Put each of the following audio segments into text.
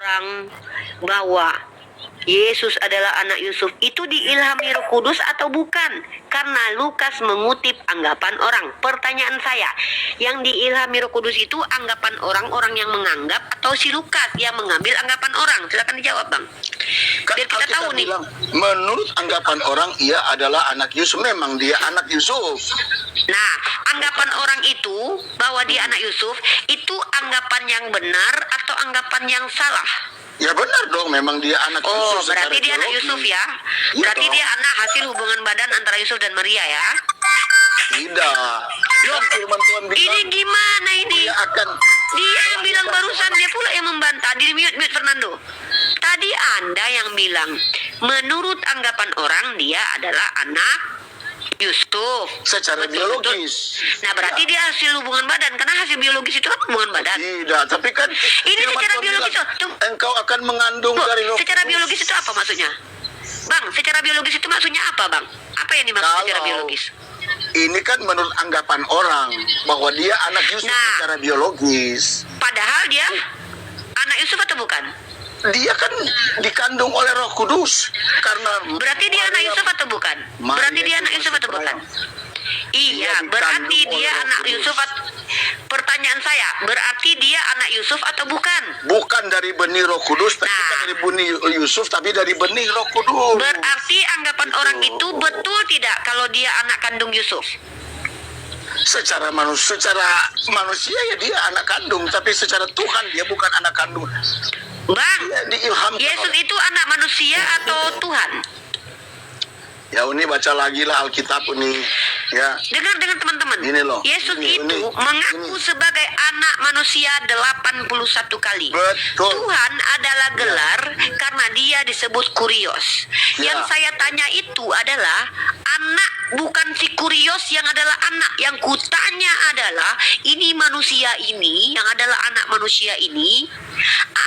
orang bahwa Yesus adalah anak Yusuf itu diilhami Roh Kudus atau bukan? Karena Lukas mengutip anggapan orang. Pertanyaan saya, yang diilhami Roh Kudus itu anggapan orang-orang yang menganggap atau si Lukas yang mengambil anggapan orang? Silakan dijawab, Bang. Biar kita tahu nih. Bilang, menurut anggapan orang ia adalah anak Yusuf. Memang dia anak Yusuf. Nah, anggapan orang itu bahwa dia anak Yusuf itu anggapan yang benar atau anggapan yang salah? Ya benar dong, memang dia anak Yusuf. Oh, berarti dia anak Yusuf ya? Berarti dia anak hasil hubungan badan antara Yusuf dan Maria ya? Tidak. Loh, Firman Tuhan bilang, ini gimana ini? Dia yang bilang barusan, dia pula yang membantah. Di mute Fernando. Tadi Anda yang bilang, menurut anggapan orang dia adalah anak Yusuf secara biologis. Nah, berarti dia hasil hubungan badan, karena hasil biologis itu kan hubungan badan. Tidak, tapi kan ini secara biologis itu. Engkau akan mengandung dari Roh secara Kudus. Biologis itu apa maksudnya? Bang, secara biologis itu maksudnya apa, Bang? Apa yang dimaksud secara biologis? Ini kan menurut anggapan orang bahwa dia anak Yusuf secara biologis. Padahal dia anak Yusuf atau bukan? Dia kan dikandung oleh Roh Kudus karena berarti dia anak Yusuf atau bukan? Berarti dia anak Yusuf atau bukan? Iya, berarti dia anak Yusuf. Pertanyaan saya, berarti dia anak Yusuf atau bukan? Bukan dari benih Roh Kudus, tapi bukan dari benih Yusuf, tapi dari benih Roh Kudus. Berarti anggapan orang itu betul tidak kalau dia anak kandung Yusuf? Secara manusia ya dia anak kandung, tapi secara Tuhan dia bukan anak kandung. Bang, Yesus itu anak manusia atau Tuhan? Ya ini baca lagi lah Alkitab ini. Ya. Dengar teman-teman. Yesus itu mengaku sebagai anak manusia 81 kali. Betul. Tuhan adalah gelar karena dia disebut Kurios. Yang saya tanya itu adalah anak, bukan si Kurios yang adalah anak. Yang kutanya adalah ini manusia ini yang adalah anak manusia ini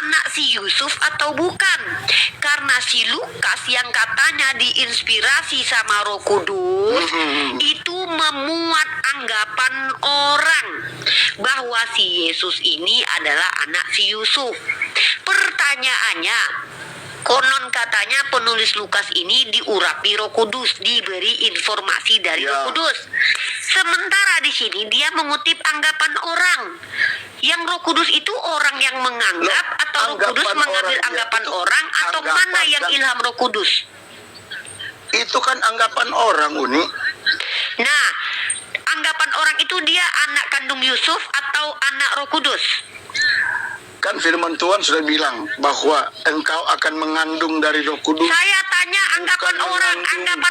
anak si Yusuf atau bukan? Karena si Lukas yang katanya diinspirasi sama Roh Kudus itu memuat anggapan orang bahwa si Yesus ini adalah anak si Yusuf. Pertanyaannya, konon katanya penulis Lukas ini diurapi Roh Kudus, diberi informasi dari Roh Kudus. Sementara di sini dia mengutip anggapan orang. Yang Roh Kudus itu orang yang menganggap atau Roh Kudus mengambil anggapan orang atau mana yang ilham Roh Kudus? Itu kan anggapan orang, Uni. Nah, anggapan orang itu dia anak kandung Yusuf atau anak Roh Kudus? Kan firman Tuhan sudah bilang bahwa engkau akan mengandung dari Roh Kudus. Saya tanya anggapan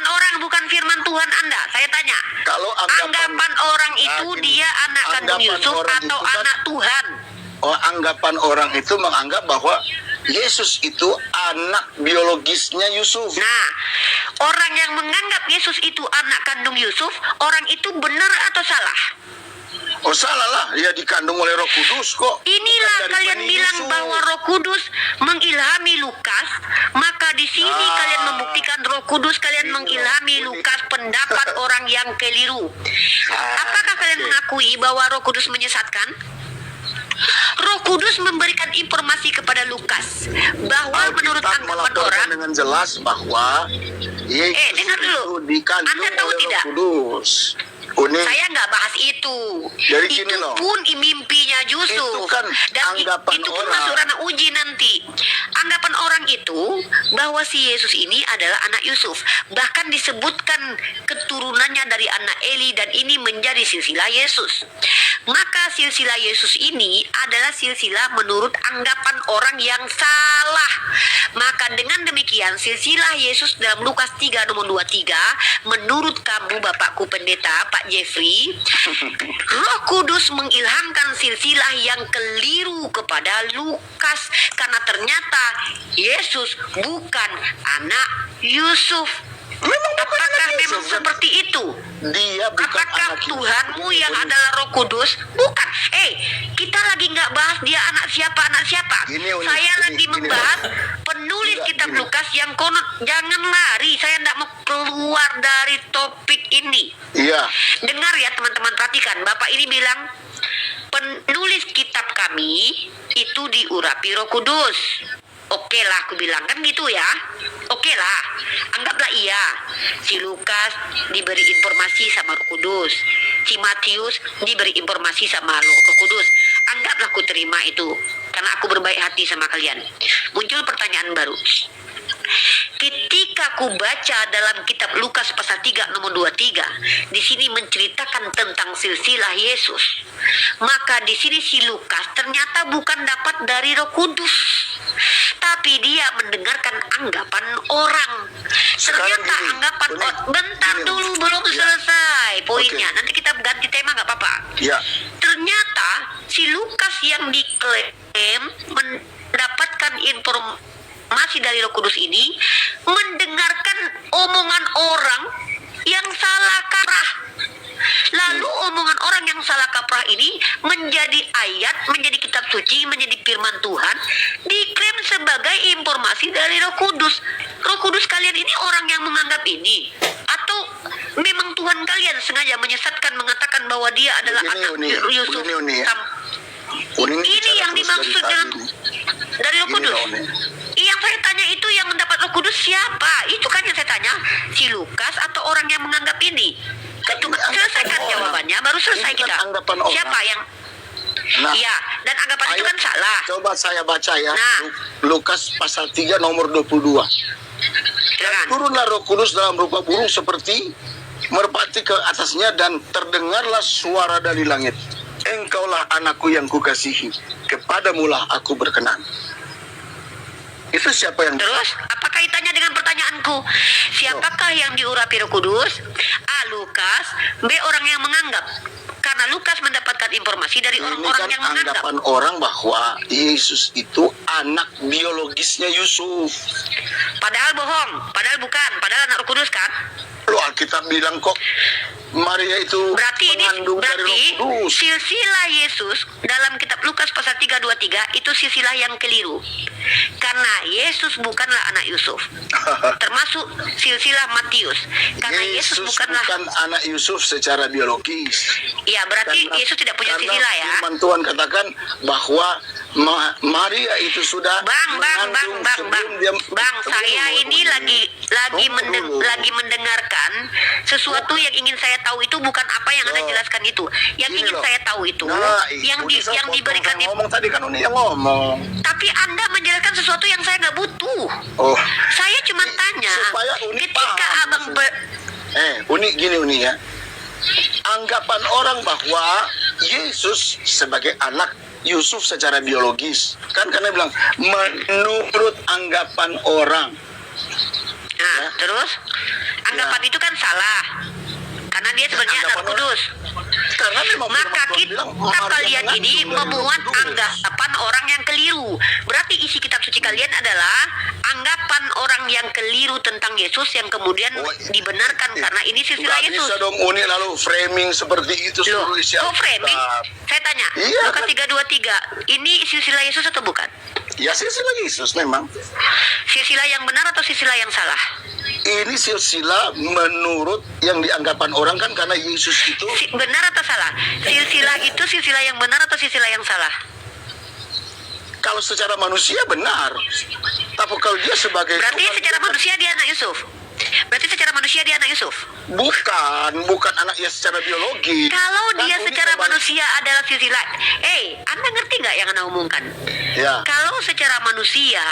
orang bukan firman Tuhan Anda. Saya tanya. Kalau anggapan orang itu dia anak kandung Yusuf atau anak Tuhan? Oh, anggapan orang itu menganggap bahwa Yesus itu anak biologisnya Yusuf. Nah, orang yang menganggap Yesus itu anak kandung Yusuf, orang itu benar atau salah? Oh, salah lah, dia dikandung oleh Roh Kudus kok. Inilah kalian bilang Yesus bahwa Roh Kudus mengilhami Lukas, maka di sini kalian membuktikan Roh Kudus kalian mengilhami Lukas, pendapat orang yang keliru. Apakah kalian mengakui bahwa Roh Kudus menyesatkan? Roh Kudus memberikan informasi kepada Lukas bahwa menurut anggapan orang dengan jelas bahwa Yesus dengar dulu. Dikandung Anda tahu oleh tidak? Roh Kudus. Saya nggak bahas itu. Dari itu sini loh. pun mimpinya Yusuf. Itu kan dan itu pun masuk ranah uji nanti. Anggapan orang itu bahwa si Yesus ini adalah anak Yusuf. Bahkan disebutkan keturunannya dari anak Eli dan ini menjadi silsilah Yesus. Maka silsilah Yesus ini adalah silsilah menurut anggapan orang yang salah. Maka dengan demikian silsilah Yesus dalam Lukas 3 nomor 23 menurut kamu Bapakku Pendeta Pak Jeffrey, Roh Kudus mengilhamkan silsilah yang keliru kepada Lukas karena ternyata Yesus bukan anak Yusuf. Apakah memang seperti itu? Dia bukan apakah anak Tuhanmu yang adalah Roh Kudus? Bukan. Kita lagi nggak bahas dia anak siapa. Saya lagi membahas penulis kitab Lukas yang konon. Jangan lari, saya tidak mau keluar dari topik ini. Iya. Dengar ya teman-teman, perhatikan. Bapak ini bilang penulis kitab kami itu diurapi Roh Kudus. Oke lah, aku bilang kan gitu ya. Oke lah, anggaplah iya. Si Lukas diberi informasi sama Roh Kudus, si Matius diberi informasi sama Roh Kudus. Anggaplah aku terima itu, karena aku berbaik hati sama kalian. Muncul pertanyaan baru. Ketika ku baca dalam kitab Lukas pasal 3 nomor 23, di sini menceritakan tentang silsilah Yesus. Maka di sini si Lukas ternyata bukan dapat dari Roh Kudus, tapi dia mendengarkan anggapan orang. Sekarang Ternyata gini, anggapan Uni, bentar gini, dulu Uni. belum Ya. selesai poinnya. Oke. Nanti kita ganti tema nggak apa-apa. Ya, Ternyata si Lukas yang diklaim mendapatkan informasi dari Roh Kudus ini mendengarkan omongan orang yang salah kaprah. Lalu omongan orang yang salah kaprah ini menjadi ayat, menjadi kitab suci, menjadi firman Tuhan, diklaim sebagai informasi dari Roh Kudus. Roh Kudus kalian ini orang yang menganggap ini, atau memang Tuhan kalian sengaja menyesatkan mengatakan bahwa dia adalah Begini, anak Uni. Yusuf? Begini, Uni, ya. Ini Uni bicara yang terus dimaksud dari dengan tadi. dari Roh Gini Kudus. loh, Uni. Yang saya tanya itu yang mendapat Roh Kudus siapa? Itu kan yang saya tanya, si Lukas atau orang yang menganggap ini? Kan Itu ini anggapan selesaikan orang. jawabannya, baru selesai Ini kan kita. anggapan orang. Siapa yang? Nah, Iya, dan anggapan itu ayat- kan salah. Coba saya baca ya. Nah. Lukas pasal 3 nomor 22. Silakan. Turunlah Roh Kudus dalam rupa burung seperti merpati ke atasnya, dan terdengarlah suara dari langit. Engkaulah anakku yang kukasihi, kepadamulah aku berkenan. Itu siapa yang Terus, apa kaitannya dengan pertanyaanku? Siapakah yang diurapi Roh Kudus? A. Lukas. B. Orang yang menganggap. Karena Lukas mendapatkan informasi dari ini orang-orang kan yang menganggap. anggapan orang bahwa Yesus itu anak biologisnya Yusuf. Padahal bohong, padahal bukan, padahal anak Roh Kudus kan? Lalu Alkitab bilang kok Maria itu Berarti ini mengandung dari berarti Roh Kudus. silsilah Yesus dalam kitab Lukas pasal 3:23 itu silsilah yang keliru. Karena Yesus bukanlah anak Yusuf. Termasuk silsilah Matius. Karena Yesus bukanlah bukan anak Yusuf secara biologis. ya berarti Karena- Yesus tidak punya karena silsilah ya. Firman Tuhan katakan bahwa Maria itu sudah Bang, mengandung sebelum dia Bang, sebelum saya ini lagi Tunggu dulu. mendengarkan sesuatu yang ingin saya tahu itu bukan apa yang Anda Loh. jelaskan itu. Yang Gini ingin loh. saya tahu itu Nah, yang itu saya yang potong, diberikan saya ngomong tadi kan Uni yang ngomong. tapi Anda menjelaskan sesuatu yang saya nggak butuh. Oh, Saya cuma tanya, supaya Uni ketika paham abang maksud- Uni gini Uni ya. Anggapan orang bahwa Yesus sebagai anak Yusuf secara biologis, kan karena bilang menurut anggapan orang. nah, Ya. terus anggapan itu kan salah, karena dia sebenarnya anak Anggapan kudus. Karena memang Maka firman Tuhan kita bilang, Maria kalian ini mengandung dari Roh memuat Kudus. anggapan orang yang keliru. Berarti isi kitab suci kalian adalah anggapan orang yang keliru tentang Yesus yang kemudian Oh, dibenarkan karena ini silsilah Nggak Yesus. bisa dong Uni lalu framing seperti itu Loh, seluruh isi kok framing? Alkitab. Saya tanya, Iya, Lukas kan? 3:23, ini silsilah Yesus atau bukan? Ya silsilah Yesus memang. Silsilah yang benar atau silsilah yang salah? Ini silsilah menurut yang dianggapan orang kan karena Yesus itu Benar atau salah? Silsilah itu silsilah yang benar atau silsilah yang salah? kalau secara manusia benar. Tapi kalau dia sebagai Berarti Tuhan, secara manusia dia anak Yusuf. Berarti secara manusia dia anak Yusuf. bukan anaknya secara biologi. Kalau Kan dia Uni secara kembali- manusia adalah silsilah, Anda ngerti nggak yang Anda omongkan? Ya. Kalau secara manusia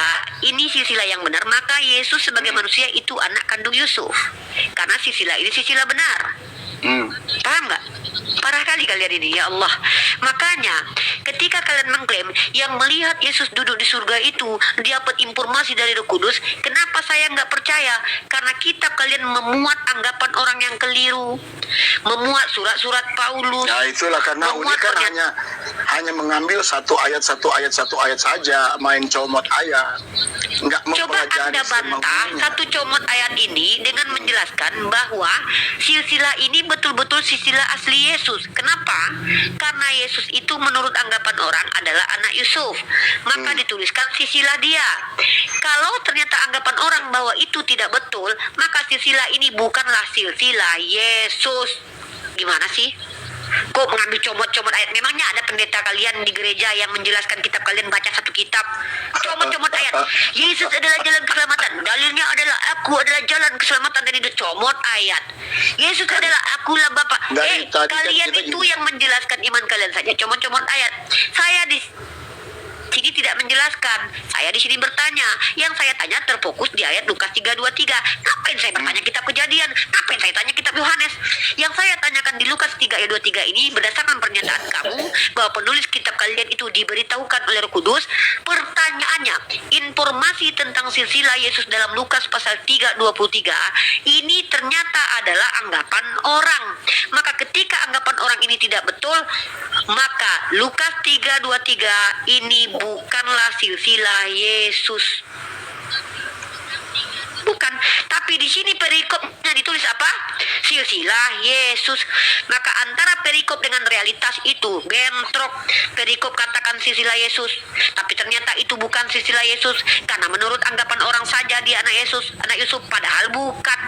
ini silsilah yang benar, maka Yesus sebagai manusia itu anak kandung Yusuf. Karena silsilah ini silsilah benar. Paham nggak? Parah kali kalian ini, ya Allah. Makanya ketika kalian mengklaim yang melihat Yesus duduk di surga itu dapat informasi dari Roh Kudus, kenapa saya nggak percaya? Karena kitab kalian memuat anggapan orang yang keliru, memuat surat-surat Paulus. Ya itulah karena Uni memuat kan pernyataan- hanya mengambil satu ayat saja, main comot ayat, nggak Coba mempelajari Anda bantah semuanya. satu comot ayat ini dengan menjelaskan bahwa silsilah ini betul-betul silsilah asli Yesus. Kenapa? Karena Yesus itu menurut anggapan orang adalah anak Yusuf. Maka dituliskan silsilah dia. Kalau ternyata anggapan orang bahwa itu tidak betul, maka silsilah ini bukanlah silsilah Yesus. Gimana sih? Kok mengambil comot-comot ayat? Memangnya ada pendeta kalian di gereja yang menjelaskan kitab kalian baca satu kitab? Comot-comot ayat. Yesus adalah jalan keselamatan. Dalilnya adalah aku adalah jalan keselamatan dan itu comot ayat. Yesus adalah akulah Bapa. Dari tadi kan Kalian kita itu gini. yang menjelaskan iman kalian saja comot-comot ayat. Saya di sini tidak menjelaskan. Saya di sini bertanya. Yang saya tanya terfokus di ayat Lukas 3:23. Ngapain saya bertanya kitab Kejadian? Ngapain saya tanya kitab Yohanes? Yang saya tanyakan di Lukas 3:23 ini berdasarkan pernyataan kamu bahwa penulis kitab kalian itu diberitahukan oleh Roh Kudus. Pertanyaannya, informasi tentang silsilah Yesus dalam Lukas pasal 3:23 ini ternyata adalah anggapan orang. Maka ketika anggapan orang ini tidak betul, maka Lukas 3:23 ini bukanlah silsilah Yesus. Bukan, tapi di sini perikopnya ditulis apa? Silsilah Yesus. Maka antara perikop dengan realitas itu bentrok. Perikop katakan silsilah Yesus, tapi ternyata itu bukan silsilah Yesus karena menurut anggapan orang saja dia anak Yesus, anak Yusuf, padahal bukan.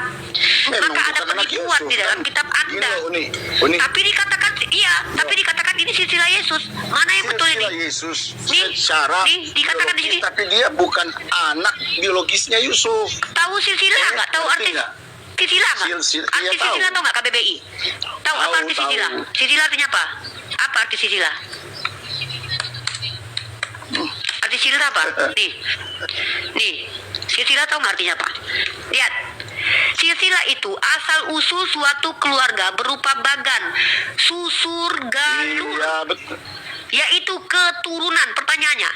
Memang Maka ada bukan anak penipuan Yusuf, di dalam kan? kitab Anda. Ini, Uni. Tapi dikatakan iya, tapi dikatakan ini silsilah Yesus. Mana yang betul ini? Silsilah Yesus Nih, secara nih, dikatakan di biologis, sini. tapi dia bukan anak biologisnya Yusuf. Tahu silsilah nggak? Tahu Ngerti arti nggak? silsilah nggak? Iya, Arti tahu. silsilah tahu nggak KBBI? Tahu apa Tahu, arti tahu. silsilah? Silsilah artinya apa? Apa arti silsilah? Arti silsilah apa? Nih, silsilah tahu nggak artinya apa? Lihat. Silsilah itu asal usul suatu keluarga berupa bagan, susur, galur, Iya, betul. yaitu keturunan. Pertanyaannya,